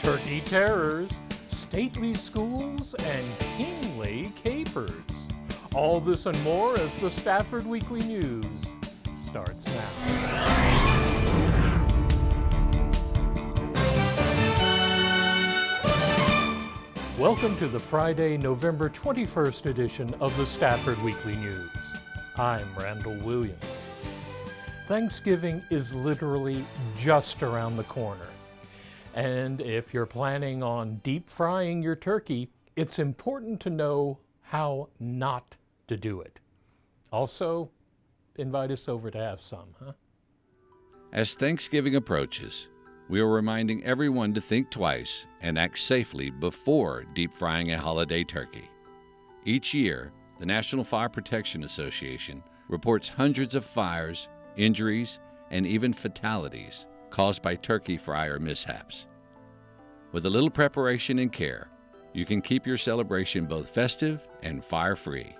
turkey terrors, stately schools, and kingly capers. All this and more as the Stafford Weekly News starts now. Welcome to the Friday, November 21st edition of the Stafford Weekly News. I'm Randall Williams. Thanksgiving is literally just around the corner. And if you're planning on deep frying your turkey, it's important to know how not to do it. Also, invite us over to have some, huh? As Thanksgiving approaches, we are reminding everyone to think twice and act safely before deep frying a holiday turkey. Each year, the National Fire Protection Association reports hundreds of fires, injuries, and even fatalities caused by turkey fryer mishaps. With a little preparation and care, you can keep your celebration both festive and fire-free.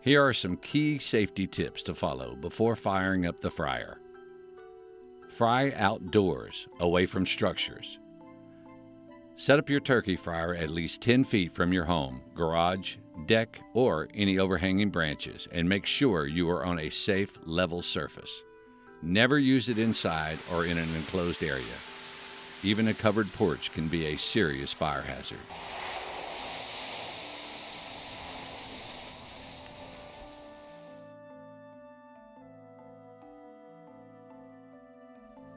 Here are some key safety tips to follow before firing up the fryer. Fry outdoors, away from structures. Set up your turkey fryer at least 10 feet from your home, garage, deck, or any overhanging branches, and make sure you are on a safe, level surface. Never use it inside or in an enclosed area. Even a covered porch can be a serious fire hazard.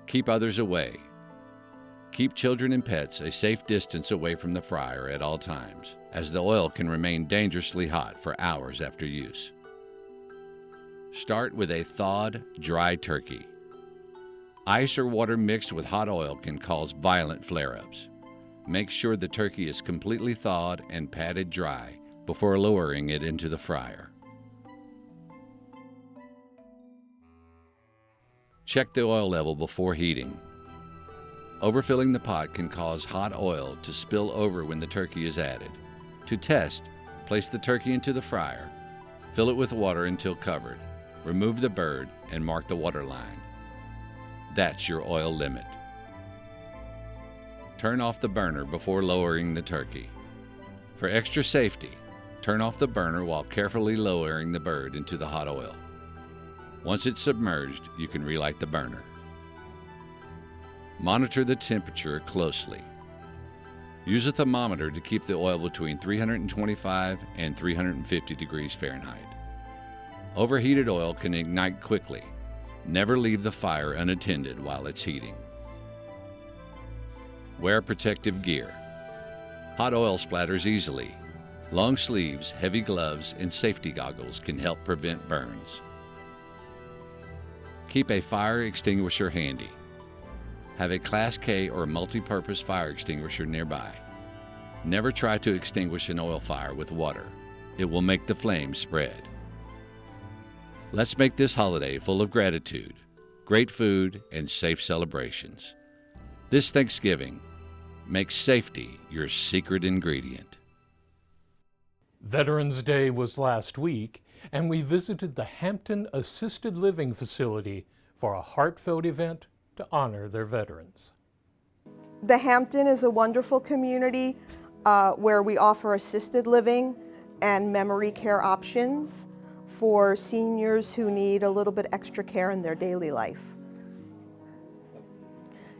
Keep others away. Keep children and pets a safe distance away from the fryer at all times, as the oil can remain dangerously hot for hours after use. Start with a thawed, dry turkey. Ice or water mixed with hot oil can cause violent flare-ups. Make sure the turkey is completely thawed and patted dry before lowering it into the fryer. Check the oil level before heating. Overfilling the pot can cause hot oil to spill over when the turkey is added. To test, place the turkey into the fryer, fill it with water until covered, remove the bird, and mark the water line. That's your oil limit. Turn off the burner before lowering the turkey. For extra safety, turn off the burner while carefully lowering the bird into the hot oil. Once it's submerged, you can relight the burner. Monitor the temperature closely. Use a thermometer to keep the oil between 325 and 350 degrees Fahrenheit. Overheated oil can ignite quickly. Never leave the fire unattended while it's heating. Wear protective gear. Hot oil splatters easily. Long sleeves, heavy gloves, and safety goggles can help prevent burns. Keep a fire extinguisher handy. Have a Class K or multi-purpose fire extinguisher nearby. Never try to extinguish an oil fire with water. It will make the flames spread. Let's make this holiday full of gratitude, great food, and safe celebrations. This Thanksgiving, make safety your secret ingredient. Veterans Day was last week, and we visited the Hampton Assisted Living Facility for a heartfelt event to honor their veterans. The Hampton is a wonderful community where we offer assisted living and memory care options for seniors who need a little bit extra care in their daily life.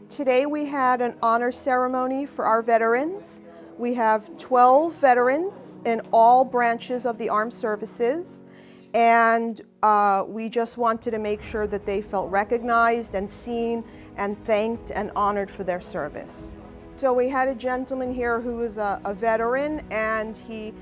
Today we had an honor ceremony for our veterans. We have 12 veterans in all branches of the armed services, and we just wanted to make sure that they felt recognized and seen and thanked and honored for their service. So we had a gentleman here who is a veteran, and he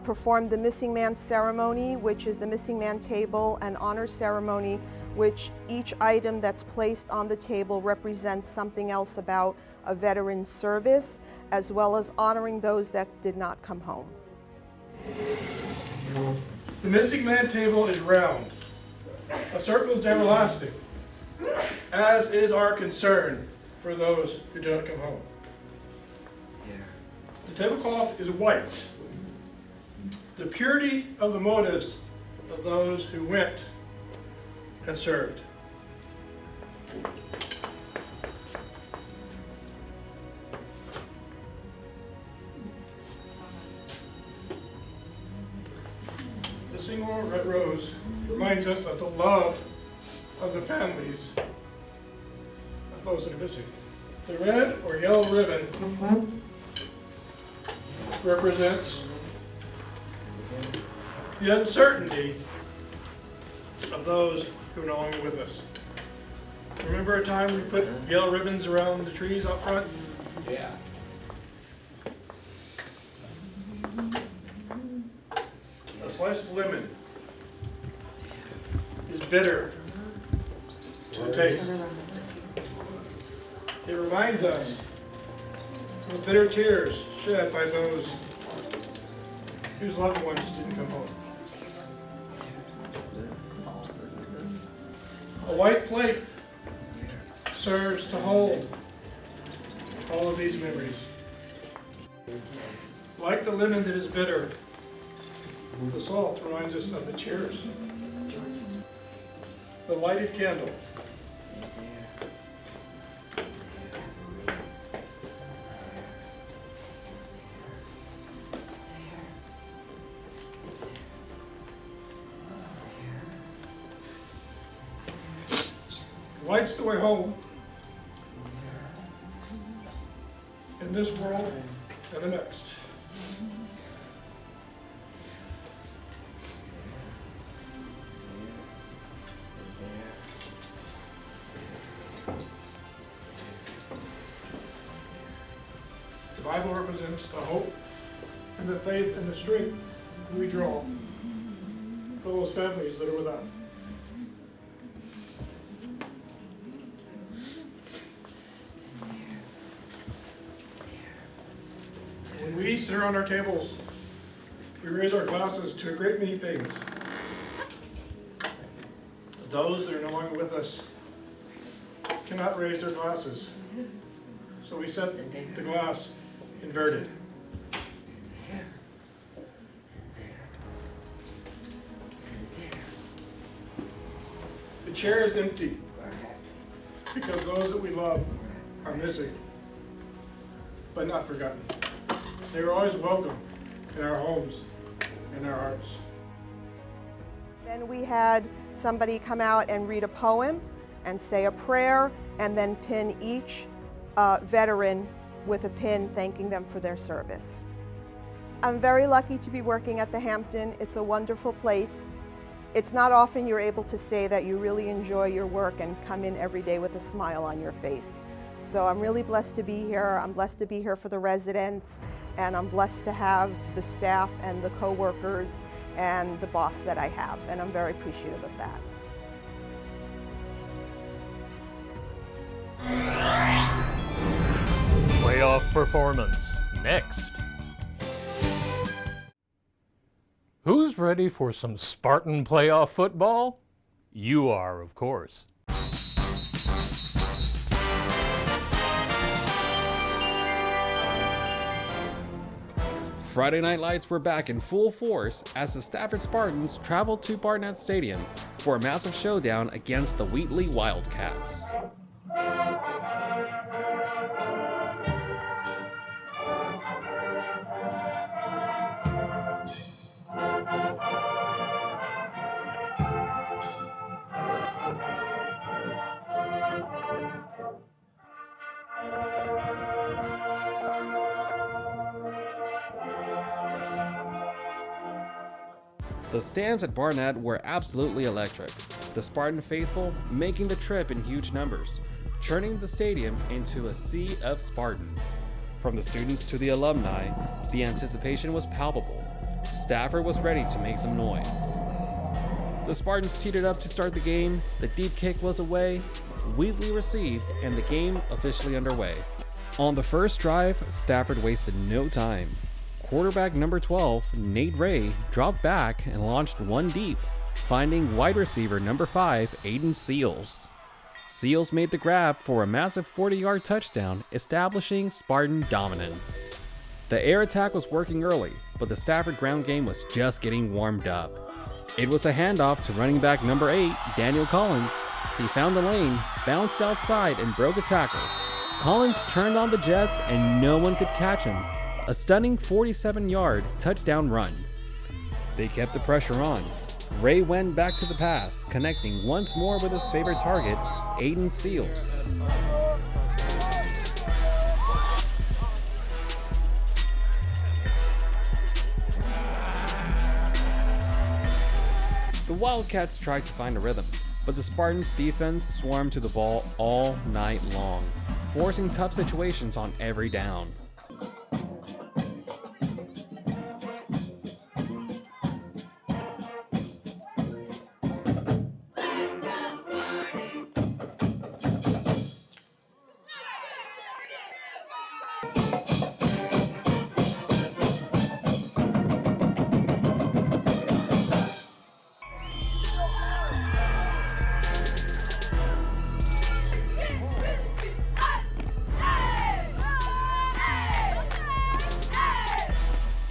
performed the missing man ceremony, which is the missing man table and honor ceremony, which each item that's placed on the table represents something else about a veteran's service, as well as honoring those that did not come home. The missing man table is round. A circle is everlasting, as is our concern for those who do not come home. The tablecloth is white. The purity of the motives of those who went and served. rose reminds us of the love of the families of those that are missing. The red or yellow ribbon represents the uncertainty of those who are no longer with us. Remember a time we put yellow ribbons around the trees out front? Yeah. A sliced lemon is bitter to taste. It reminds us of the bitter tears shed by those whose loved ones didn't come home. A white plate serves to hold all of these memories. Like the lemon that is bitter, the salt reminds us of the tears. The lighted candle. Lights the way home in this world and the next. The Bible represents the hope and the faith and the strength we draw for those families that are without. When we sit around our tables, we raise our glasses to a great many things. Those that are no longer with us cannot raise their glasses, so we set the glass inverted. The chair is empty because those that we love are missing, but not forgotten. They are always welcome in our homes and our hearts. Then we had somebody come out and read a poem and say a prayer and then pin each veteran with a pin thanking them for their service. I'm very lucky to be working at the Hampton. It's a wonderful place. It's not often you're able to say that you really enjoy your work and come in every day with a smile on your face. So I'm really blessed to be here. I'm blessed to be here for the residents, and I'm blessed to have the staff and the co-workers and the boss that I have, and I'm very appreciative of that. Playoff performance next. Who's ready for some Spartan playoff football? You are, of course. Friday Night Lights were back in full force as the Stafford Spartans traveled to Barnett Stadium for a massive showdown against the Wheatley Wildcats. The stands at Barnett were absolutely electric, the Spartan faithful making the trip in huge numbers, turning the stadium into a sea of Spartans. From the students to the alumni, the anticipation was palpable. Stafford was ready to make some noise. The Spartans teed it up to start the game, the deep kick was away, Wheatley received, and the game officially underway. On the first drive, Stafford wasted no time. Quarterback number 12, Nate Ray, dropped back and launched one deep, finding wide receiver number 5, Aiden Seals. Seals made the grab for a massive 40-yard touchdown, establishing Spartan dominance. The air attack was working early, but the Stafford ground game was just getting warmed up. It was a handoff to running back number 8, Daniel Collins. He found the lane, bounced outside, and broke a tackle. Collins turned on the Jets and no one could catch him. A stunning 47-yard touchdown run. They kept the pressure on. Ray went back to the past, connecting once more with his favorite target, Aiden Seals. The Wildcats tried to find a rhythm, but the Spartans' defense swarmed to the ball all night long, forcing tough situations on every down.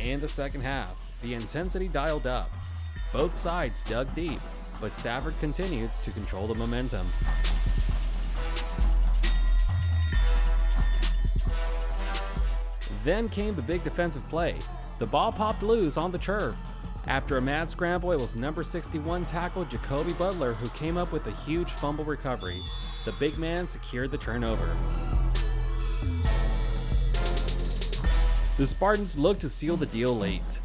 In the second half, the intensity dialed up. Both sides dug deep, but Stafford continued to control the momentum. Then came the big defensive play. The ball popped loose on the turf. After a mad scramble, it was number 61 tackle Jacoby Butler who came up with a huge fumble recovery. The big man secured the turnover. The Spartans looked to seal the deal late.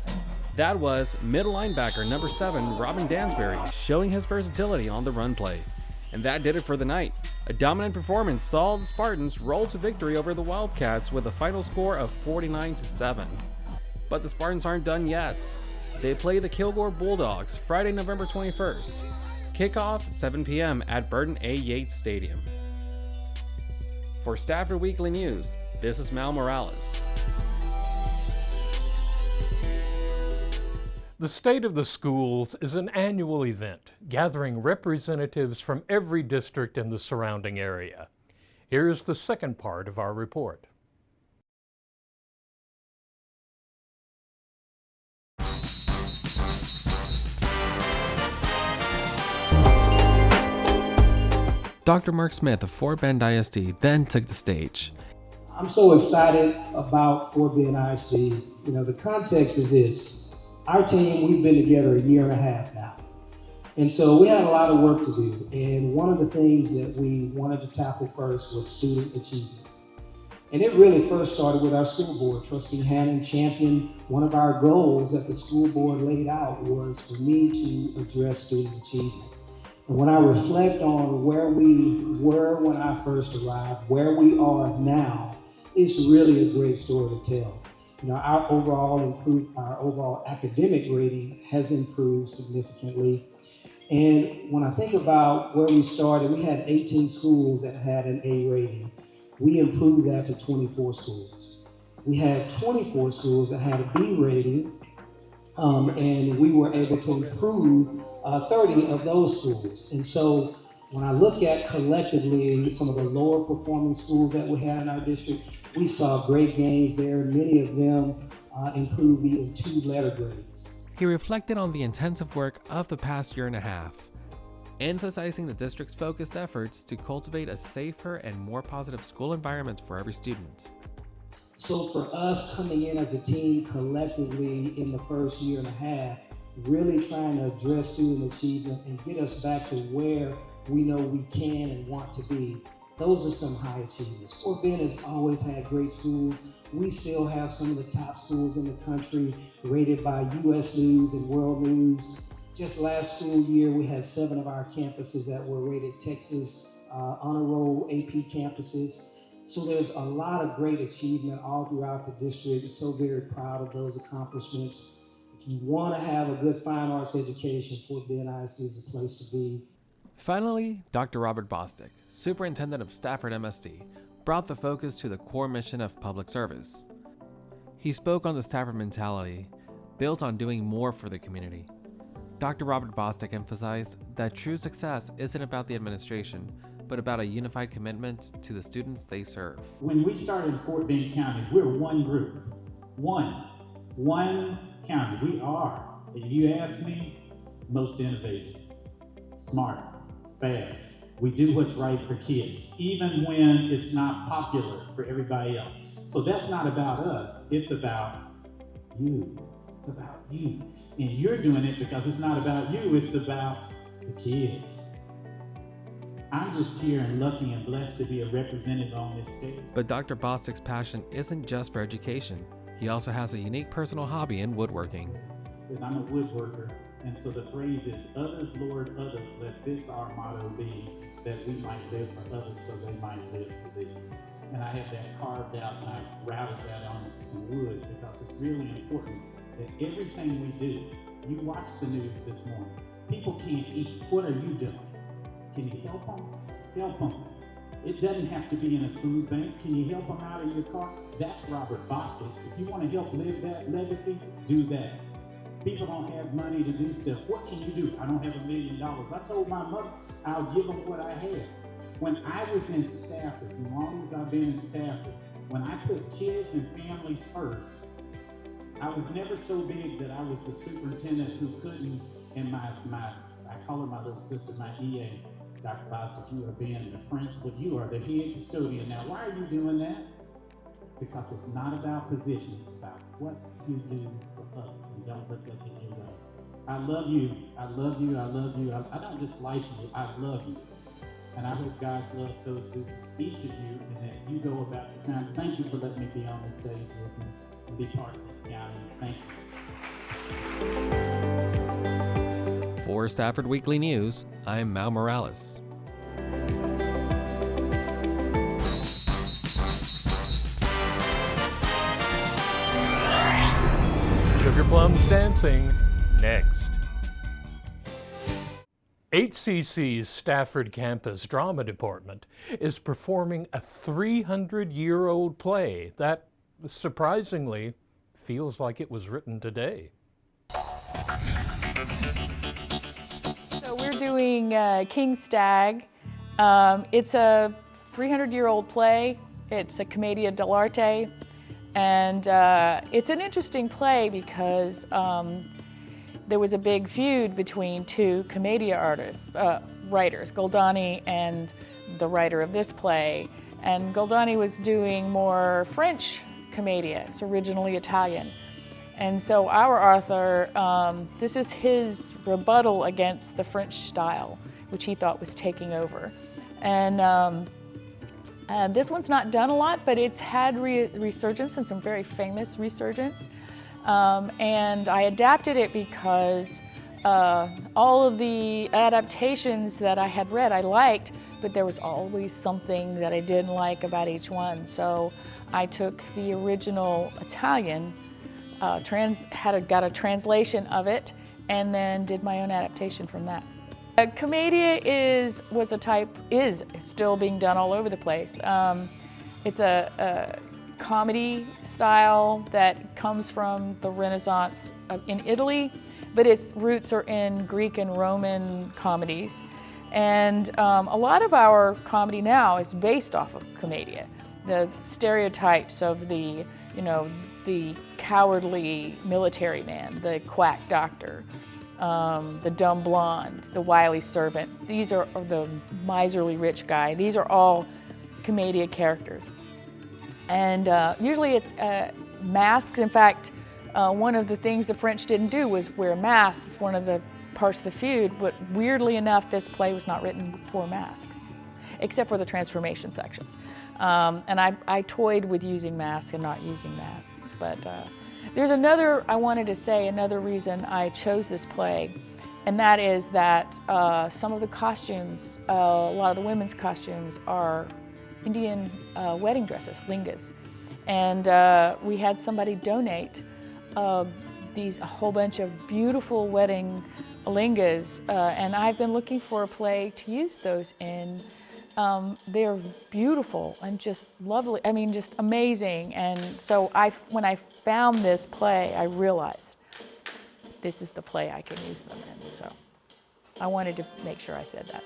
That was middle linebacker number 7, Robin Dansbury, showing his versatility on the run play. And that did it for the night. A dominant performance saw the Spartans roll to victory over the Wildcats with a final score of 49-7. But the Spartans aren't done yet. They play the Kilgore Bulldogs Friday, November 21st. Kickoff 7 p.m. at Burton A. Yates Stadium. For Stafford Weekly News, this is Mal Morales. The State of the Schools is an annual event gathering representatives from every district in the surrounding area. Here's the second part of our report. Dr. Mark Smith of Fort Bend ISD then took the stage. I'm so excited about Fort Bend ISD. The context is this. Our team, we've been together a year and a half now. And so we had a lot of work to do. And one of the things that we wanted to tackle first was student achievement. And it really first started with our school board. Trustee Hampton championed one of our goals that the school board laid out was for me to address student achievement. And when I reflect on where we were when I first arrived, where we are now, it's really a great story to tell. Our overall academic rating has improved significantly. And when I think about where we started, we had 18 schools that had an A rating. We improved that to 24 schools. We had 24 schools that had a B rating, and we were able to improve 30 of those schools. And so when I look at collectively some of the lower performing schools that we had in our district, we saw great gains there. Many of them improved even 2-letter grades. He reflected on the intensive work of the past year and a half, emphasizing the district's focused efforts to cultivate a safer and more positive school environment for every student. So for us coming in as a team collectively in the first year and a half, really trying to address student achievement and get us back to where we know we can and want to be. Those are some high achievements. Fort Bend has always had great schools. We still have some of the top schools in the country rated by U.S. News and World News. Just last school year, we had 7 of our campuses that were rated Texas Honor Roll AP campuses. So there's a lot of great achievement all throughout the district. So very proud of those accomplishments. If you want to have a good fine arts education, Fort Bend ISD is a place to be. Finally, Dr. Robert Bostic, Superintendent of Stafford MSD, brought the focus to the core mission of public service. He spoke on the Stafford mentality, built on doing more for the community. Dr. Robert Bostic emphasized that true success isn't about the administration, but about a unified commitment to the students they serve. When we started in Fort Bend County, we're one group, one county. We are, if you ask me, most innovative, smart, fast. We do what's right for kids, even when it's not popular for everybody else. So that's not about us, it's about you. It's about you. And you're doing it because it's not about you, it's about the kids. I'm just here and lucky and blessed to be a representative on this stage. But Dr. Bostic's passion isn't just for education. He also has a unique personal hobby in woodworking. Because I'm a woodworker, and so the phrase is, others, Lord, others, let this our motto be, that we might live for others so they might live for thee. And I have that carved out and I routed that on some wood because it's really important that everything we do, you watch the news this morning, people can't eat. What are you doing? Can you help them? Help them. It doesn't have to be in a food bank. Can you help them out of your car? That's Robert Bostic. If you want to help live that legacy, do that. People don't have money to do stuff. What can you do? I don't have $1 million. I told my mother I'll give them what I had. When I was in Stafford, as long as I've been in Stafford, when I put kids and families first, I was never so big that I was the superintendent who couldn't, and I call her my little sister, my EA, Dr. Bostic, you are being the principal, you are the head custodian. Now, why are you doing that? Because it's not about position, it's about what you do for others, and don't look at the new way. I love you, I love you, I love you. I don't just like you, I love you. And I hope God's love goes to each of you and that you go about your time. Thank you for letting me be on this stage with you and be part of this county. Thank you. For Stafford Weekly News, I'm Mal Morales. Sugar Plums Dancing, next. HCC's Stafford campus drama department is performing a 300-year-old play that, surprisingly, feels like it was written today. So we're doing King Stag. It's a 300-year-old play. It's a commedia dell'arte, and it's an interesting play because there was a big feud between two commedia writers, Goldani and the writer of this play. And Goldani was doing more French commedia. It's originally Italian. And so our author, this is his rebuttal against the French style, which he thought was taking over. And this one's not done a lot, but it's had resurgence and some very famous resurgence. And I adapted it because all of the adaptations that I had read I liked, but there was always something that I didn't like about each one. So I took the original Italian, got a translation of it, and then did my own adaptation from that. Commedia is still being done all over the place. It's a comedy style that comes from the Renaissance in Italy, but its roots are in Greek and Roman comedies. And a lot of our comedy now is based off of commedia. The stereotypes of the cowardly military man, the quack doctor, the dumb blonde, the wily servant. These are the miserly rich guy. These are all commedia characters. And usually it's masks. In fact, one of the things the French didn't do was wear masks. One of the parts of the feud, but weirdly enough, this play was not written for masks, except for the transformation sections. And I toyed with using masks and not using masks. But there's another reason I chose this play, and that is that some of the costumes, a lot of the women's costumes are Indian wedding dresses, lingas. And we had somebody donate a whole bunch of beautiful wedding lingas, and I've been looking for a play to use those in. They're beautiful and just lovely, just amazing. And so when I found this play, I realized this is the play I can use them in. So I wanted to make sure I said that.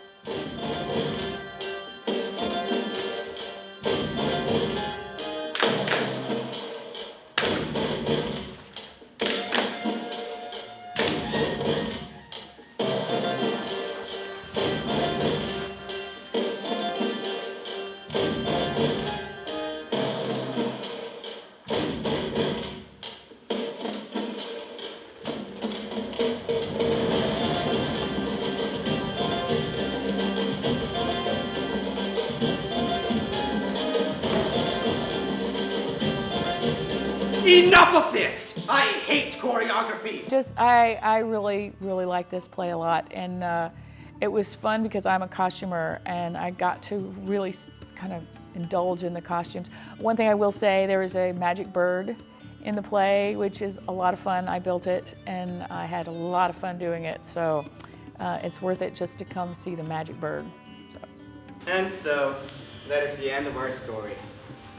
Enough of this! I hate choreography! I really like this play a lot, and it was fun because I'm a costumer and I got to really kind of indulge in the costumes. One thing I will say, there is a magic bird in the play, which is a lot of fun. I built it and I had a lot of fun doing it, so it's worth it just to come see the magic bird. And so, that is the end of our story.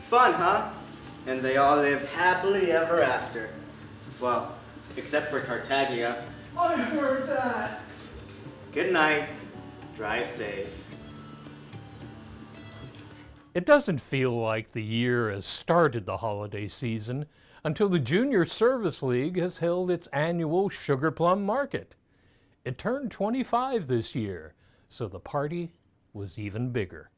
Fun, huh? And they all lived happily ever after. Well, except for Tartaglia. I heard that. Good night. Drive safe. It doesn't feel like the year has started the holiday season until the Junior Service League has held its annual Sugar Plum Market. It turned 25 this year, so the party was even bigger.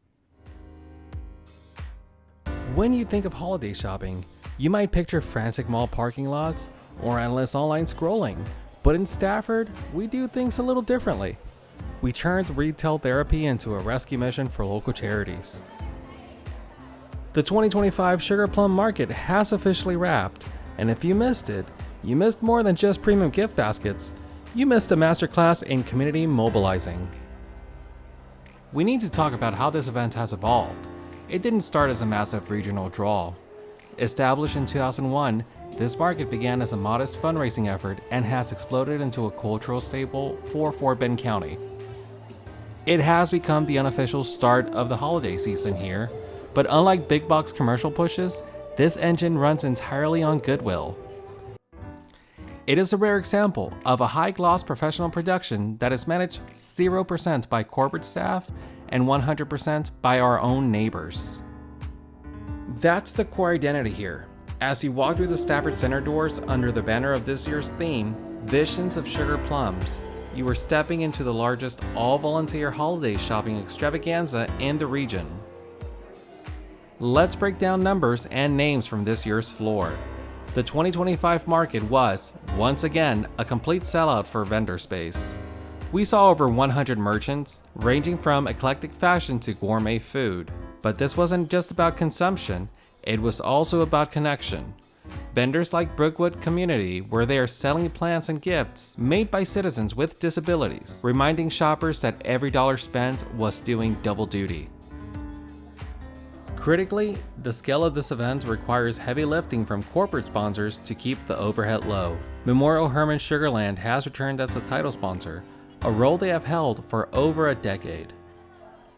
When you think of holiday shopping, you might picture frantic mall parking lots or endless online scrolling. But in Stafford, we do things a little differently. We turned retail therapy into a rescue mission for local charities. The 2025 Sugar Plum Market has officially wrapped, and if you missed it, you missed more than just premium gift baskets. You missed a masterclass in community mobilizing. We need to talk about how this event has evolved. It didn't start as a massive regional draw. Established in 2001, this market began as a modest fundraising effort and has exploded into a cultural staple for Fort Bend County. It has become the unofficial start of the holiday season here, but unlike big box commercial pushes, this engine runs entirely on goodwill. It is a rare example of a high-gloss professional production that is managed 0% by corporate staff and 100% by our own neighbors. That's the core identity here. As you walk through the Stafford Center doors under the banner of this year's theme, Visions of Sugar Plums, you are stepping into the largest all-volunteer holiday shopping extravaganza in the region. Let's break down numbers and names from this year's floor. The 2025 market was, once again, a complete sellout for vendor space. We saw over 100 merchants, ranging from eclectic fashion to gourmet food. But this wasn't just about consumption, it was also about connection. Vendors like Brookwood Community, where they are selling plants and gifts made by citizens with disabilities, reminding shoppers that every dollar spent was doing double duty. Critically, the scale of this event requires heavy lifting from corporate sponsors to keep the overhead low. Memorial Hermann Sugarland has returned as the title sponsor, a role they have held for over a decade.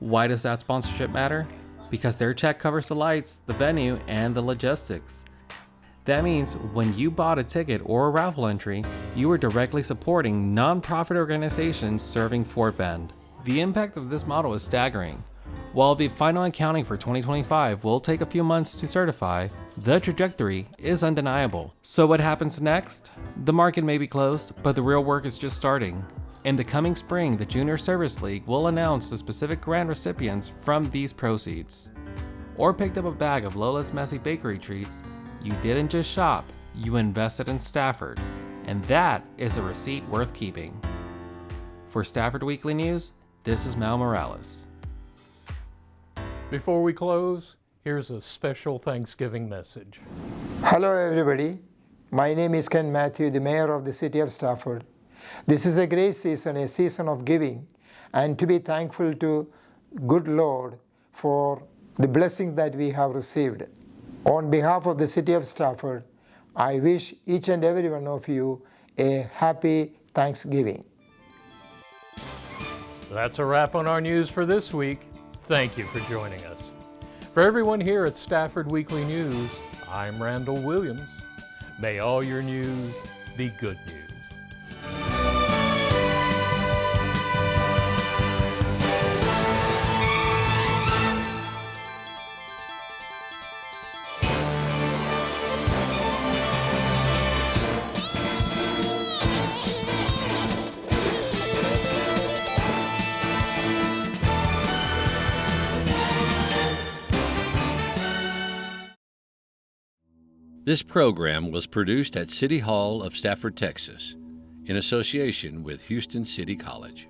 Why does that sponsorship matter? Because their check covers the lights, the venue, and the logistics. That means when you bought a ticket or a raffle entry, you were directly supporting non-profit organizations serving Fort Bend. The impact of this model is staggering. While the final accounting for 2025 will take a few months to certify, the trajectory is undeniable. So what happens next? The market may be closed, but the real work is just starting. In the coming spring, the Junior Service League will announce the specific grant recipients from these proceeds. Or picked up a bag of Lola's Messy Bakery treats, you didn't just shop, you invested in Stafford. And that is a receipt worth keeping. For Stafford Weekly News, this is Mal Morales. Before we close, here's a special Thanksgiving message. Hello everybody, my name is Ken Matthew, the Mayor of the City of Stafford. This is a great season, a season of giving, and to be thankful to good Lord for the blessing that we have received. On behalf of the City of Stafford, I wish each and every one of you a happy Thanksgiving. That's a wrap on our news for this week. Thank you for joining us. For everyone here at Stafford Weekly News, I'm Randall Williams. May all your news be good news. This program was produced at City Hall of Stafford, Texas, in association with Houston City College.